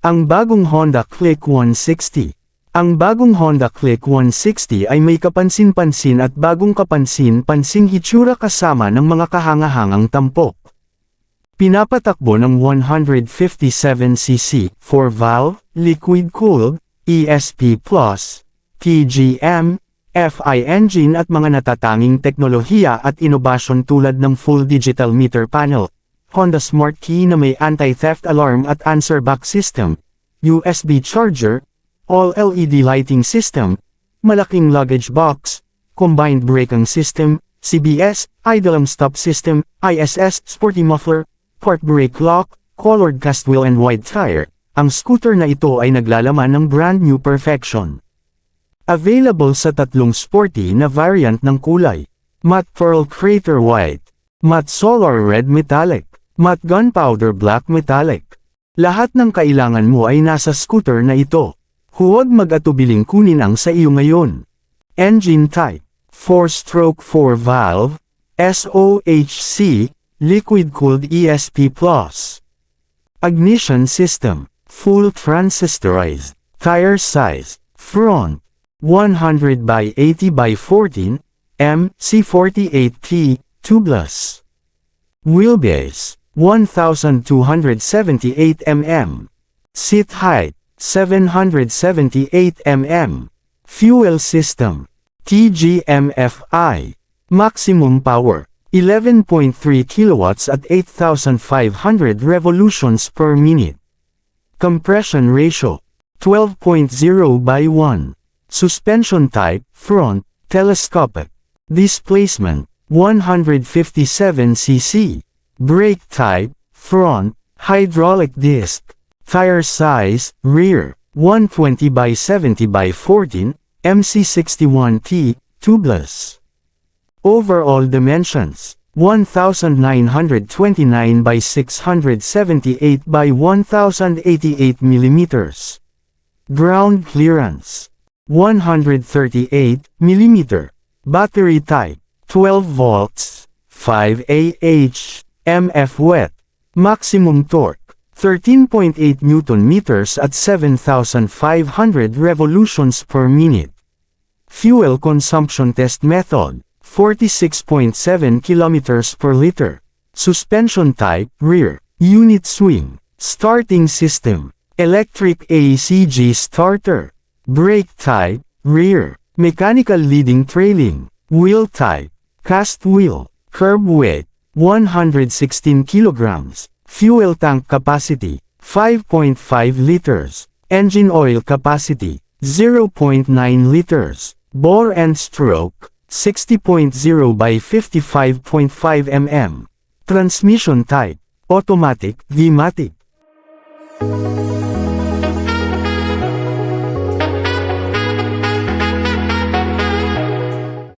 Ang bagong Honda Click 160. Ang bagong Honda Click 160 ay may kapansin-pansin at bagong kapansin-pansing hitsura kasama ng mga kahangahangang tampok. Pinapatakbo ng 157cc, 4-valve, liquid-cooled, ESP+, PGM, FI engine at mga natatanging teknolohiya at inobasyon tulad ng full digital meter panel, Honda Smart Key na may anti-theft alarm at answer back system, USB charger, all-LED lighting system, malaking luggage box, combined braking system, CBS, idle stop system, ISS, sporty muffler, park brake lock, colored cast wheel and wide tire. Ang scooter na ito ay naglalaman ng brand new perfection. Available sa tatlong sporty na variant ng kulay: matte pearl crater white, matte solar red metallic, matte gunpowder black metallic. Lahat ng kailangan mo ay nasa scooter na ito. Huwag mag-atubiling kunin ang sa iyo ngayon. Engine type: 4-stroke 4-valve, SOHC, liquid-cooled ESP+. Ignition system: full transistorized. Tire size: front 100 by 80 by 14 m C48T tubeless. Wheelbase: 1,278 mm. Seat height: 778 mm. Fuel system: TGM-FI. Maximum power: 11.3 kilowatts at 8,500 revolutions per minute. Compression ratio: 12.0 by 1. Suspension type: front, telescopic. Displacement: 157cc. Brake type: front, hydraulic disc. Tire size: rear, 120 by 70 by 14, MC61T, tubeless. Overall dimensions: 1,929 by 678 by 1,088 mm. Ground clearance: 138 mm. Battery type: 12 volts, 5Ah, MF wet. Maximum torque: 13.8 Nm at 7,500 revolutions per minute. Fuel consumption test method: 46.7 km per liter. Suspension type: rear. Unit swing. Starting system: electric ACG starter. Brake type: rear. Mechanical leading trailing. Wheel type: cast wheel. Curb weight: 116 kilograms. Fuel tank capacity: 5.5 liters. Engine oil capacity: 0.9 liters. Bore and stroke: 60.0 by 55.5 mm. Transmission type: automatic, V-matic.